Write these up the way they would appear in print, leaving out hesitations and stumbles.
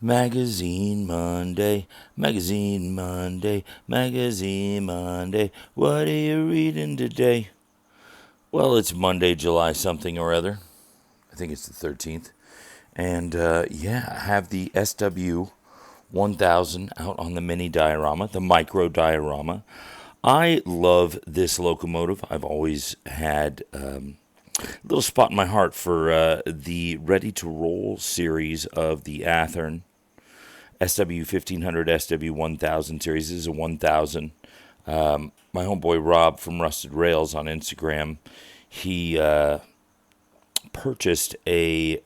Magazine Monday, Magazine Monday, Magazine Monday. What are you reading today? Well, it's Monday, July something or other. I think it's the 13th. And I have the SW 1000 out on the mini diorama, the micro diorama. I love this locomotive. I've always had a little spot in my heart for the Ready to Roll series of the Athearn SW 1500, SW 1000 series. This is a 1000. My homeboy Rob from Rusted Rails on Instagram, he purchased a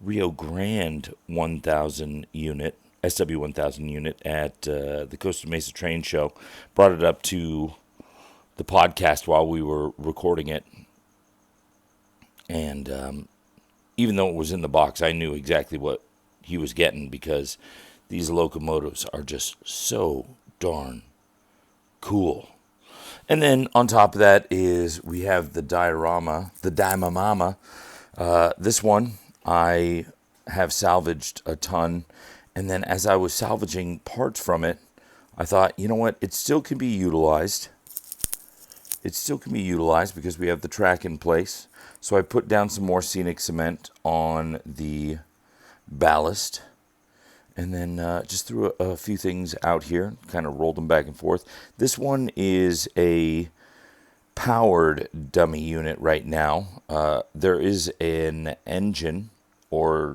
Rio Grande 1000 unit, SW 1000 unit at the Costa Mesa Train Show. Brought it up to the podcast while we were recording it. And even though it was in the box, I knew exactly what he was getting because these locomotives are just so darn cool. And then on top of that is we have the diorama, the Dimamama. This one I have salvaged a ton. And then as I was salvaging parts from it, I thought, you know what? It still can be utilized. It still can be utilized because we have the track in place. So I put down some more scenic cement on the ballast. And then just threw a few things out here, kind of rolled them back and forth. This one is a powered dummy unit right now. There is an engine, there's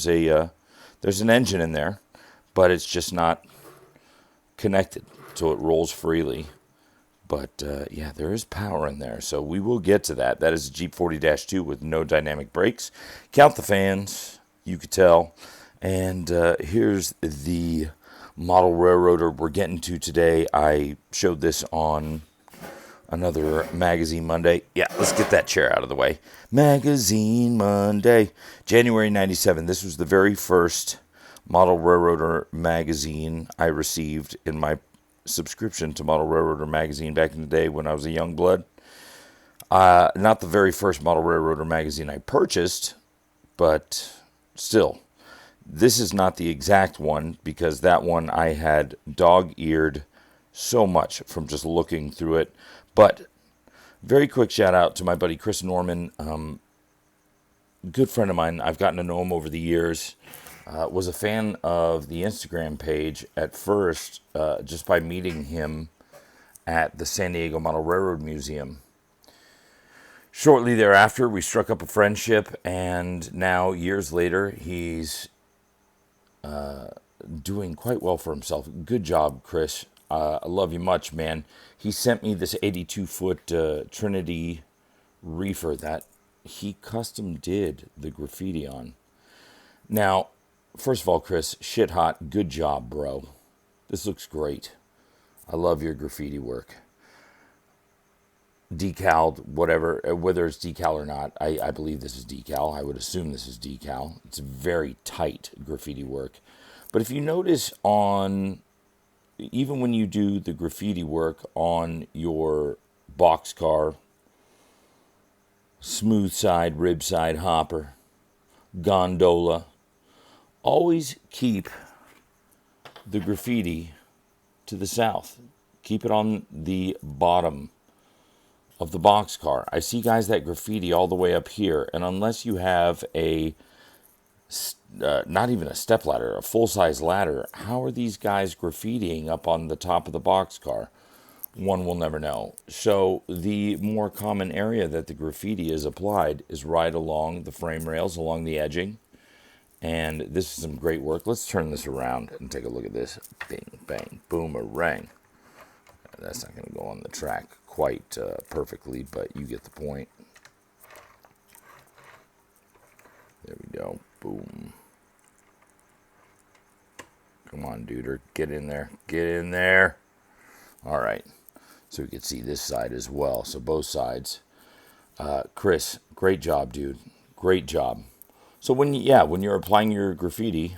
an engine in there, but it's just not connected, so it rolls freely. But there is power in there, so we will get to that. That is a Jeep 40-2 with no dynamic brakes. Count the fans, you could tell. And here's the model railroader we're getting to today. I showed this on another Magazine Monday. Yeah, let's get that chair out of the way. Magazine Monday, January 97. This was the very first model railroader magazine I received in my subscription to Model Railroader magazine back in the day when I was a young blood. Not the very first Model Railroader magazine I purchased, but still. This is not the exact one because that one I had dog-eared so much from just looking through it. But very quick shout out to my buddy Chris Norman, good friend of mine. I've gotten to know him over the years. Was a fan of the Instagram page at first just by meeting him at the San Diego Model Railroad Museum. Shortly thereafter, we struck up a friendship, and now, years later, he's doing quite well for himself. Good job, Chris. I love you much, man. He sent me this 82-foot Trinity reefer that he custom did the graffiti on. Now, first of all, Chris, shit hot. Good job, bro. This looks great. I love your graffiti work. Decaled, whatever, whether it's decal or not, I believe this is decal. I would assume this is decal. It's very tight graffiti work. But if you notice even when you do the graffiti work on your boxcar, smooth side, rib side hopper, gondola, always keep the graffiti to the south. Keep it on the bottom of the boxcar. I see guys that graffiti all the way up here, and unless you have not even a step ladder, a full-size ladder, how are these guys graffitiing up on the top of the boxcar? One will never know. So the more common area that the graffiti is applied is right along the frame rails, along the edging. And this is some great work. Let's turn this around and take a look at this. Bing, bang, boomerang. That's not going to go on the track quite perfectly, but you get the point. There we go. Boom. Come on, duder. Get in there. Get in there. All right. So we can see this side as well. So both sides. Chris, great job, dude. Great job. So when you're applying your graffiti,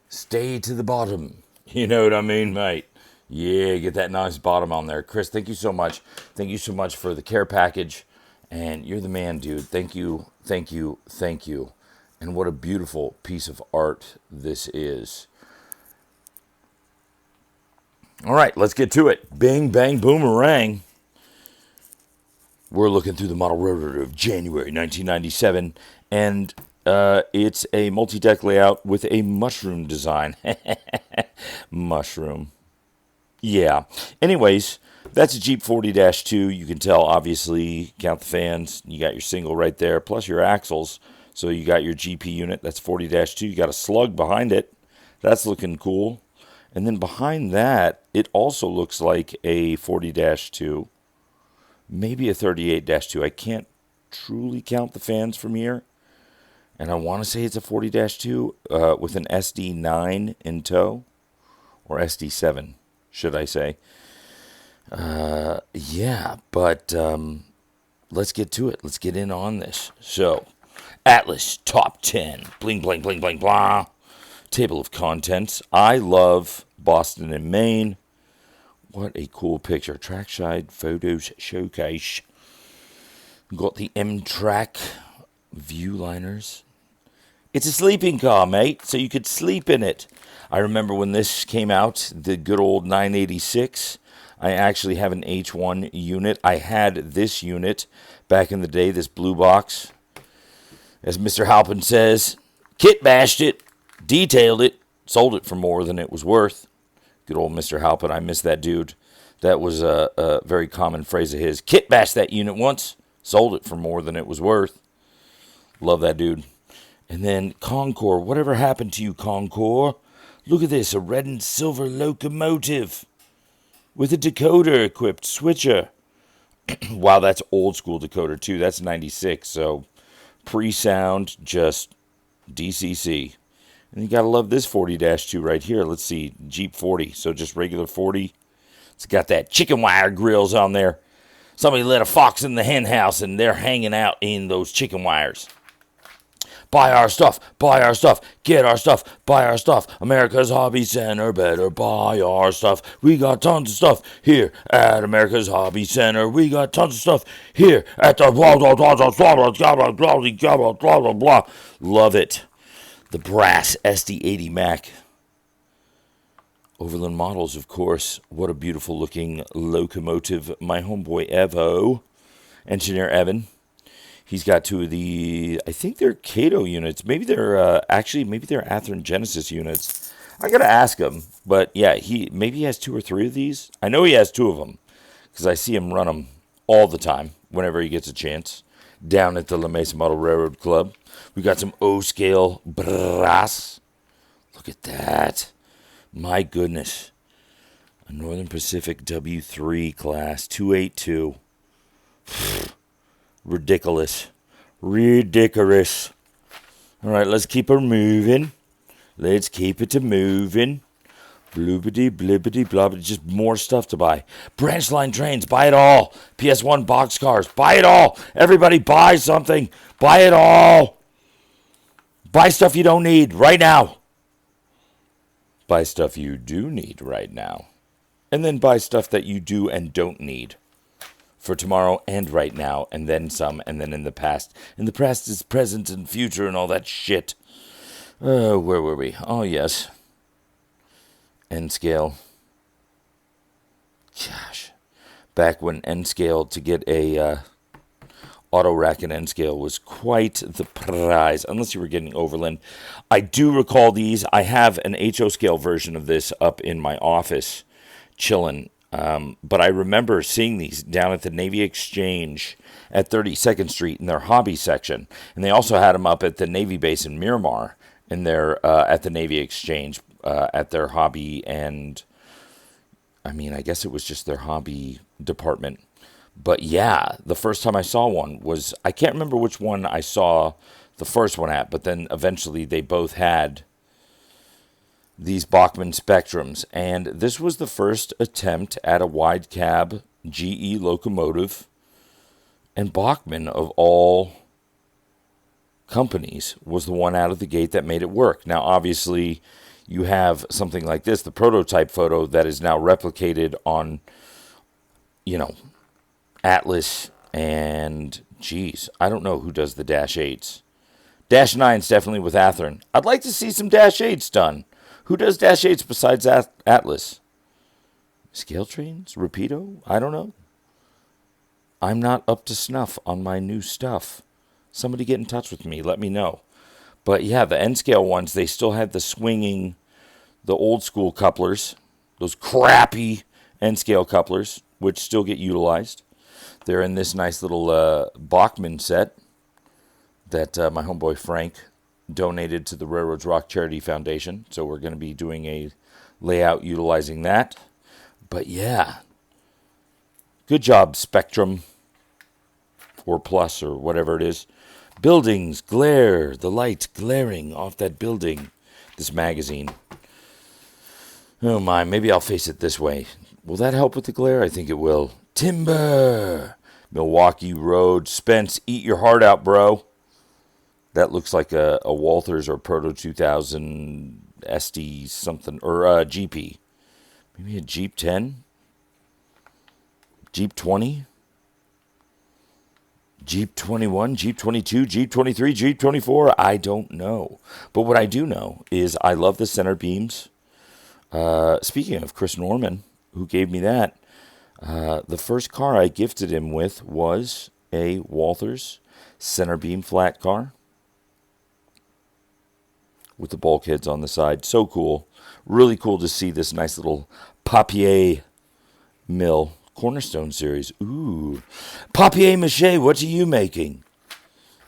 stay to the bottom. You know what I mean, mate? Yeah, get that nice bottom on there. Chris, thank you so much. Thank you so much for the care package. And you're the man, dude. Thank you, thank you, thank you. And what a beautiful piece of art this is. All right, let's get to it. Bing, bang, boomerang. We're looking through the model railroad of January 1997, and it's a multi-deck layout with a mushroom design. Mushroom. Yeah. Anyways, that's a Jeep 40-2. You can tell, obviously, count the fans. You got your single right there, plus your axles. So you got your GP unit. That's 40-2. You got a slug behind it. That's looking cool. And then behind that, it also looks like a 40-2. Maybe a 38-2. I can't truly count the fans from here. And I want to say it's a 40-2 with an SD9 in tow. Or SD7, should I say. Yeah, but let's get to it. Let's get in on this. So, Atlas Top 10. Bling, bling, bling, bling, blah. Table of contents. I love Boston and Maine. What a cool picture. Trackside Photos Showcase. Got the M-Track view liners. It's a sleeping car, mate, so you could sleep in it. I remember when this came out, the good old 986. I actually have an H1 unit. I had this unit back in the day, this blue box. As Mr. Halpin says, kit bashed it, detailed it, sold it for more than it was worth. Good old Mr. Halpin, I miss that dude. That was a very common phrase of his. Kit bashed that unit once, sold it for more than it was worth. Love that dude. And then Concord. Whatever happened to you, Concord? Look at this, a red and silver locomotive with a decoder equipped switcher. Wow, that's old school decoder too. That's 96, so pre-sound, just DCC. And you gotta love this 40-2 right here. Let's see, Jeep 40, so just regular 40. It's got that chicken wire grills on there. Somebody let a fox in the hen house and they're hanging out in those chicken wires. Buy our stuff, get our stuff, buy our stuff. America's Hobby Center, better buy our stuff. We got tons of stuff here at America's Hobby Center. We got tons of stuff here at the blah, blah, blah, blah, blah, blah, blah, blah, blah, blah, blah. Love it. The brass SD80 Mac. Overland Models, of course. What a beautiful looking locomotive. My homeboy Evo, Engineer Evan. He's got two of the, I think they're Kato units. Maybe they're maybe they're Athearn Genesis units. I gotta ask him, but yeah, maybe he has two or three of these. I know he has two of them because I see him run them all the time whenever he gets a chance down at the La Mesa Model Railroad Club. We got some O-scale brass. Look at that. My goodness. A Northern Pacific W3 class 282. Ridiculous. Ridiculous. All right, let's keep her moving. Let's keep it moving. Bloobity, blibbity, blobbity. Just more stuff to buy. Branch line trains. Buy it all. PS1 boxcars. Buy it all. Everybody buy something. Buy it all. Buy stuff you don't need right now. Buy stuff you do need right now. And then buy stuff that you do and don't need. For tomorrow and right now, and then some, and then in the past. And the past is present and future and all that shit. Where were we? Oh, yes. N-scale. Gosh. Back when N-scale, to get a auto rack and N-scale was quite the prize, unless you were getting Overland. I do recall these. I have an HO scale version of this up in my office, chilling. But I remember seeing these down at the Navy Exchange at 32nd Street in their hobby section. And they also had them up at the Navy base in Miramar in their, at the Navy Exchange at their hobby. And I mean, I guess it was just their hobby department. But yeah, the first time I saw one was, I can't remember which one I saw the first one at, but then eventually they both had these Bachmann Spectrums, and this was the first attempt at a wide cab GE locomotive, and Bachmann, of all companies, was the one out of the gate that made it work. Now, obviously, you have something like this, the prototype photo that is now replicated on, Atlas and, geez, I don't know who does the Dash 8s. Dash 9's definitely with Athearn. I'd like to see some Dash 8s done. Who does Dash 8s besides Atlas? Scale Trains? Rapido? I don't know. I'm not up to snuff on my new stuff. Somebody get in touch with me. Let me know. But yeah, the N-scale ones, they still had the swinging, the old school couplers. Those crappy N-scale couplers, which still get utilized. They're in this nice little Bachmann set that my homeboy Frank donated to the Railroads Rock Charity Foundation. So we're going to be doing a layout utilizing that. But yeah, good job, Spectrum, or Plus, or whatever it is. Buildings, glare, the light glaring off that building. This magazine. Oh my, maybe I'll face it this way. Will that help with the glare? I think it will. Timber! Milwaukee Road. Spence, eat your heart out, bro. That looks like a Walthers or Proto 2000 SD something, or GP. Maybe a Jeep 10? Jeep 20? Jeep 21, Jeep 22, Jeep 23, Jeep 24? I don't know. But what I do know is I love the center beams. Speaking of Chris Norman, who gave me that, the first car I gifted him with was a Walthers center beam flat car with the bulkheads on the side. So cool. Really cool to see this nice little papier mill Cornerstone series. Ooh. Papier-mâché, what are you making?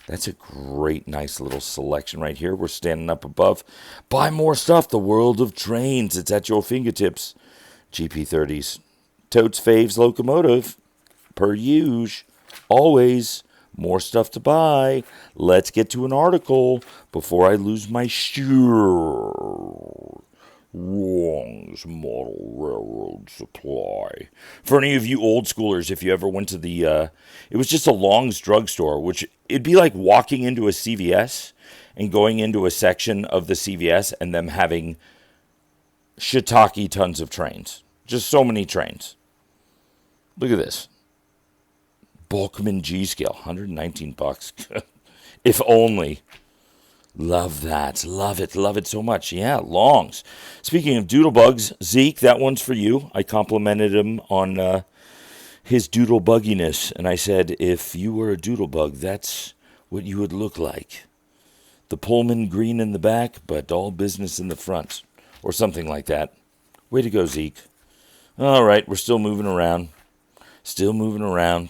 That's a great, nice little selection right here. We're standing up above. Buy more stuff. The world of trains. It's at your fingertips. GP30s. Totes Faves Locomotive. Per usual. Always. More stuff to buy. Let's get to an article before I lose my shoe. Wrong's Model Railroad Supply. For any of you old schoolers, if you ever went to the, it was just a Long's drugstore, which it'd be like walking into a CVS and going into a section of the CVS and them having shiitake tons of trains. Just so many trains. Look at this. Bulkman G-Scale, $119. If only. Love that. Love it so much. Yeah, Longs. Speaking of doodlebugs, Zeke, that one's for you. I complimented him on his doodlebugginess, and I said, if you were a doodlebug, that's what you would look like. The Pullman green in the back, but all business in the front, or something like that. Way to go, Zeke. All right, we're still moving around. Still moving around.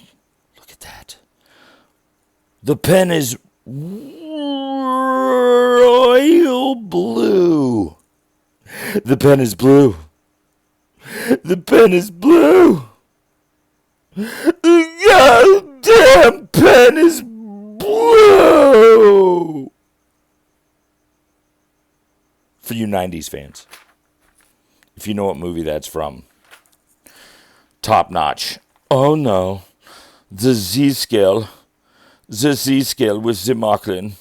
Look at that. The pen is royal blue. The pen is blue. The pen is blue. The goddamn pen is blue. For you 90s fans, if you know what movie that's from, Top Notch. Oh no, the Z-scale. The Z-scale with the Marklin.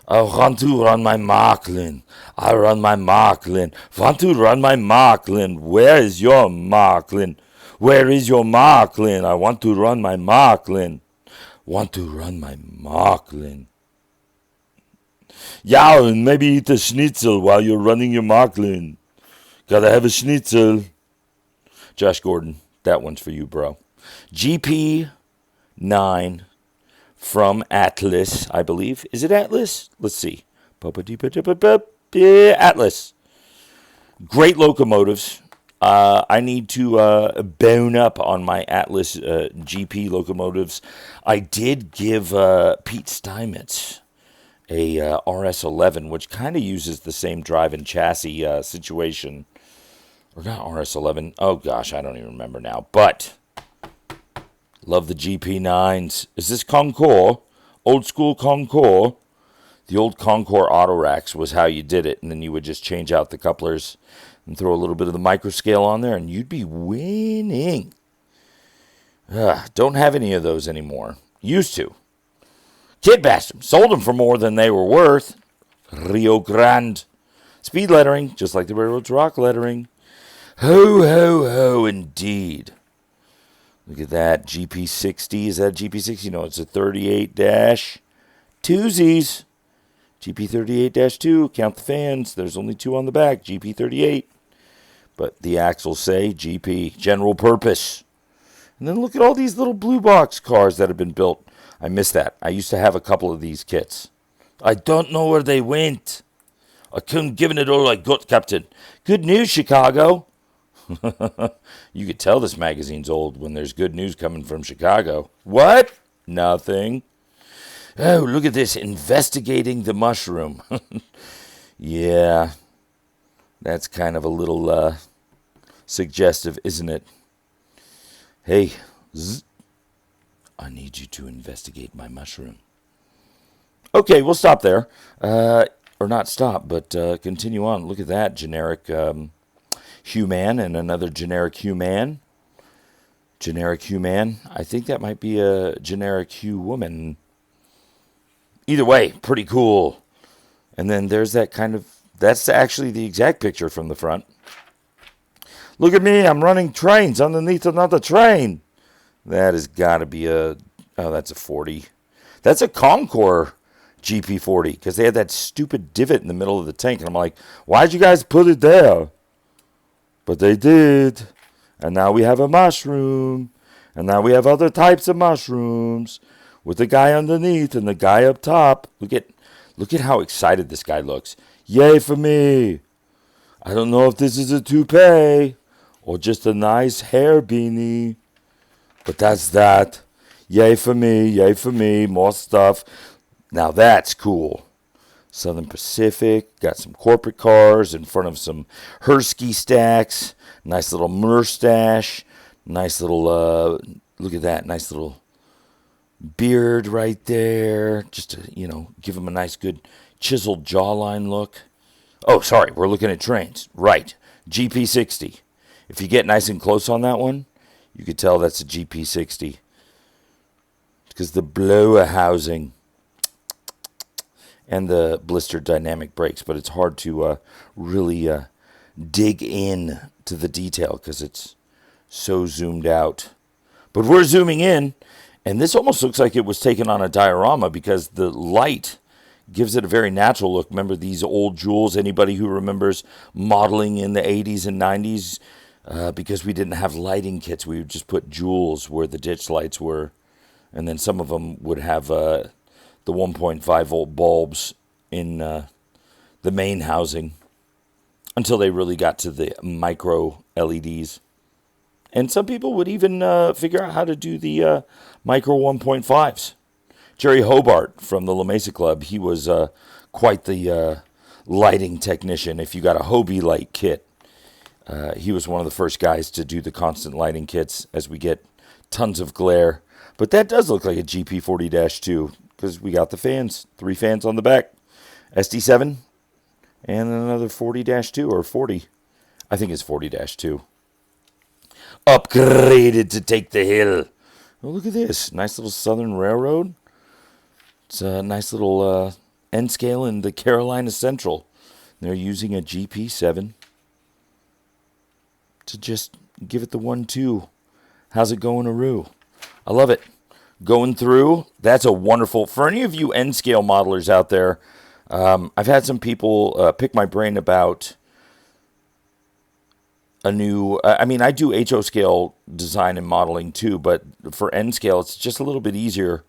I want to run my Marklin. I run my Marklin. Want to run my Marklin. Where is your Marklin? Where is your Marklin? I want to run my Marklin. Want to run my Marklin. Yeah, and maybe eat a schnitzel while you're running your Marklin. Gotta have a schnitzel. Josh Gordon, that one's for you, bro. GP9 from Atlas, I believe. Is it Atlas? Let's see. Atlas. Great locomotives. I need to bone up on my Atlas GP locomotives. I did give Pete Steinmetz a RS11, which kind of uses the same drive and chassis situation. Or not RS11. Oh, gosh, I don't even remember now. But love the GP9s. Is this Concours? Old school Concours? The old Concours auto racks was how you did it. And then you would just change out the couplers and throw a little bit of the microscale on there, and you'd be winning. Don't have any of those anymore. Used to. Kid bashed them. Sold them for more than they were worth. Rio Grande. Speed lettering, just like the Railroads Rock lettering. Ho, ho, ho, indeed. Look at that. GP60. Is that GP60? No, it's a 38-twosies. GP38-2, count the fans. There's only 2 on the back, GP38. But the axles say GP, general purpose. And then look at all these little blue box cars that have been built. I miss that. I used to have a couple of these kits. I don't know where they went. I couldn't give it all I got, Captain. Good news, Chicago. You could tell this magazine's old when there's good news coming from Chicago. What? Nothing. Oh, look at this. Investigating the mushroom. Yeah. That's kind of a little suggestive, isn't it? Hey, I need you to investigate my mushroom. Okay, we'll stop there. Or not stop, but continue on. Look at that generic Human and another generic Human. Generic Human. I think that might be a generic Hugh woman. Either way, pretty cool. And then there's that kind of, that's actually the exact picture from the front. Look at me, I'm running trains underneath another train. That has got to be a, oh, that's a 40. That's a Concours GP40, because they had that stupid divot in the middle of the tank. And I'm like, why'd you guys put it there? But they did. And now we have a mushroom. And now we have other types of mushrooms with the guy underneath and the guy up top. Look at how excited this guy looks. Yay for me. I don't know if this is a toupee or just a nice hair beanie. But that's that. Yay for me, more stuff. Now that's cool. Southern Pacific, got some corporate cars in front of some Hersky stacks. Nice little mustache. Nice little, look at that, nice little beard right there. Just to, give him a nice, good chiseled jawline look. Oh, sorry, we're looking at trains. Right, GP60. If you get nice and close on that one, you could tell that's a GP60. Because the blower housing and the blistered dynamic brakes, but it's hard to really dig in to the detail because it's so zoomed out. But we're zooming in, and this almost looks like it was taken on a diorama because the light gives it a very natural look. Remember these old jewels? Anybody who remembers modeling in the 80s and 90s? Because we didn't have lighting kits, we would just put jewels where the ditch lights were. And then some of them would have the 1.5 volt bulbs in the main housing until they really got to the micro LEDs. And some people would even figure out how to do the micro 1.5s. Jerry Hobart from the La Mesa Club, he was quite the lighting technician. If you got a Hobie light kit, he was one of the first guys to do the constant lighting kits as we get tons of glare. But that does look like a GP40-2 because we got the fans, 3 fans on the back. SD7 and another 40-2 or 40. I think it's 40-2. Upgraded to take the hill. Oh, look at this. Nice little Southern Railroad. It's a nice little end scale in the Carolina Central. They're using a GP7 to just give it the 1-2. How's it going, Aru? I love it. Going through, that's a wonderful, for any of you N scale modelers out there, I've had some people pick my brain about a new, I do HO scale design and modeling too, but for N scale, it's just a little bit easier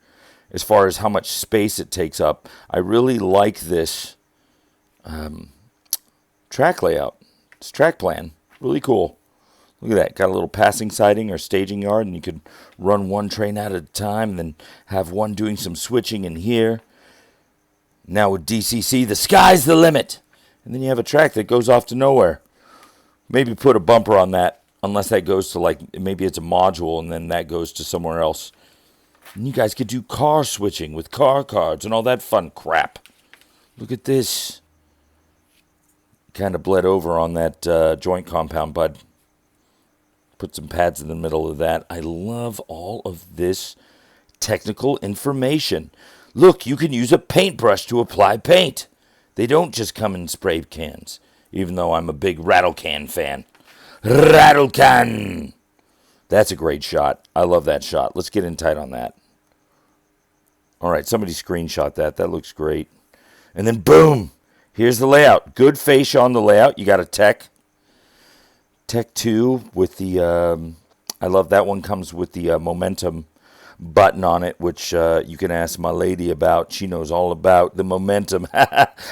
as far as how much space it takes up. I really like this track layout, this track plan, really cool. Look at that. Got a little passing siding or staging yard, and you could run one train at a time and then have one doing some switching in here. Now with DCC, the sky's the limit. And then you have a track that goes off to nowhere. Maybe put a bumper on that, unless that goes to maybe it's a module and then that goes to somewhere else. And you guys could do car switching with car cards and all that fun crap. Look at this. Kind of bled over on that joint compound, bud. Put some pads in the middle of that. I love all of this technical information. Look, you can use a paintbrush to apply paint. They don't just come in spray cans, even though I'm a big rattle can fan. Rattle can! That's a great shot. I love that shot. Let's get in tight on that. All right, somebody screenshot that. That looks great. And then boom, here's the layout. Good fascia on the layout. You got a Tech 2 with the, I love that one, comes with the Momentum button on it, which you can ask my lady about. She knows all about the Momentum.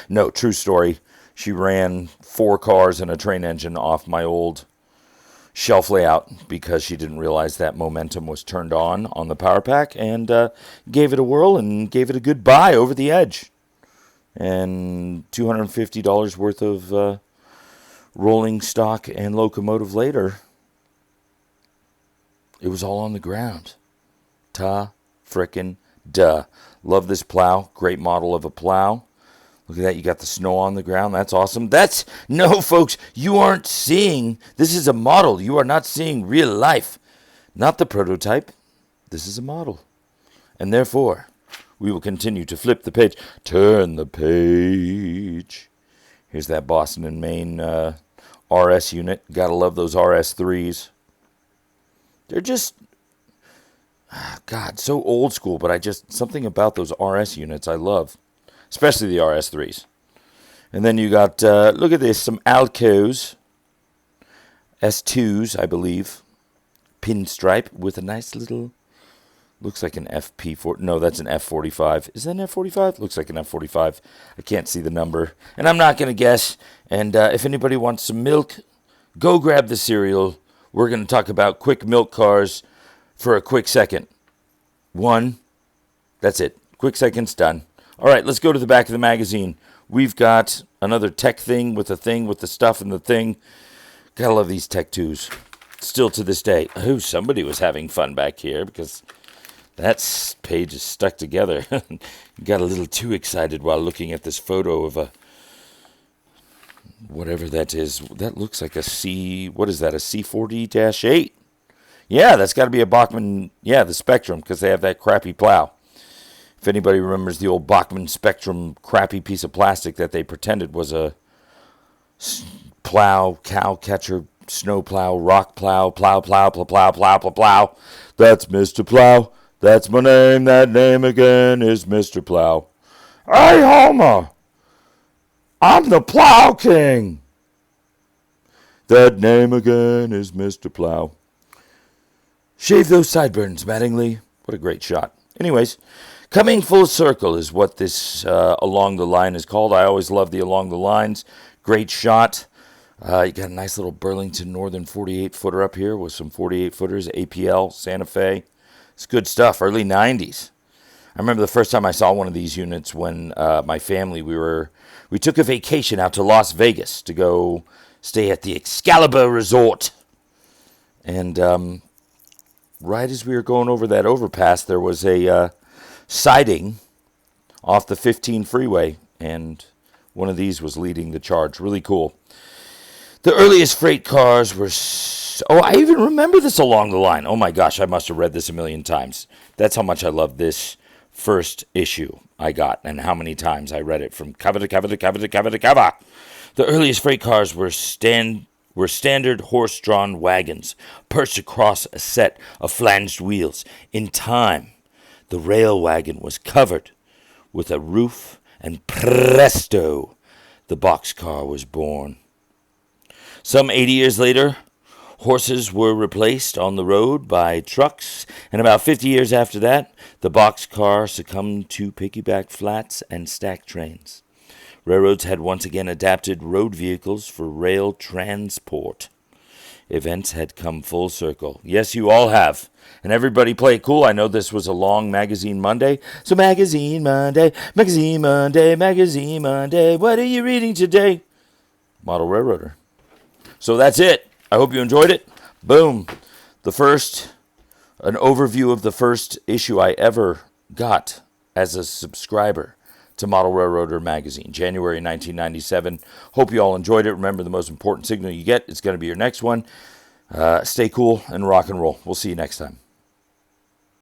No, true story. She ran 4 cars and a train engine off my old shelf layout because she didn't realize that Momentum was turned on the power pack, and gave it a whirl and gave it a good buy over the edge. And $250 worth of rolling stock and locomotive later, it was all on the ground. Ta frickin' duh. Love this plow. Great model of a plow. Look at that. You got the snow on the ground. That's awesome. No, folks, you aren't seeing, this is a model. You are not seeing real life. Not the prototype. This is a model. And therefore, we will continue to flip the page. Turn the page. Here's that Boston and Maine RS unit. Gotta love those RS3s. They're just, God, so old school, but something about those RS units I love. Especially the RS3s. And then you got, look at this, some Alcos. S2s, I believe. Pinstripe with a nice little, looks like an FP4. No, that's an F45. Is that an F45? Looks like an F45. I can't see the number. And I'm not going to guess. And if anybody wants some milk, go grab the cereal. We're going to talk about quick milk cars for a quick second. One. That's it. Quick second's done. All right, let's go to the back of the magazine. We've got another Tech thing with the stuff and the thing. Gotta love these Tech 2s. Still to this day. Oh, somebody was having fun back here because that page is stuck together. Got a little too excited while looking at this photo of a, whatever that is. That looks like a what is that, a C40-8? Yeah, that's got to be a Bachmann, the Spectrum, because they have that crappy plow. If anybody remembers the old Bachmann Spectrum crappy piece of plastic that they pretended was a plow, cow catcher, snow plow, rock plow, plow. That's Mr. Plow. That's my name. That name again is Mr. Plow. Hey, Homer. I'm the Plow King. That name again is Mr. Plow. Shave those sideburns, Mattingly. What a great shot. Anyways, coming full circle is what this along the line is called. I always love the along the lines. Great shot. You got a nice little Burlington Northern 48-footer up here with some 48-footers, APL, Santa Fe. It's good stuff, early 90s. I remember the first time I saw one of these units when my family, we took a vacation out to Las Vegas to go stay at the Excalibur Resort. And right as we were going over that overpass, there was a siding off the 15 freeway, and one of these was leading the charge. Really cool. The earliest freight cars were... I even remember this along the line. Oh my gosh, I must have read this a million times. That's how much I love this first issue I got, and how many times I read it from cover to cover to cover to cover to cover. The earliest freight cars were standard horse-drawn wagons perched across a set of flanged wheels. In time, the rail wagon was covered with a roof, and presto, the boxcar was born. Some 80 years later, horses were replaced on the road by trucks, and about 50 years after that, the boxcar succumbed to piggyback flats and stack trains. Railroads had once again adapted road vehicles for rail transport. Events had come full circle. Yes, you all have. And everybody play it cool. I know this was a long Magazine Monday. So Magazine Monday, Magazine Monday, Magazine Monday. What are you reading today? Model Railroader. So that's it. I hope you enjoyed it. Boom. An overview of the first issue I ever got as a subscriber to Model Railroader magazine, January 1997. Hope you all enjoyed it. Remember, the most important signal you get is going to be your next one. Stay cool and rock and roll. We'll see you next time.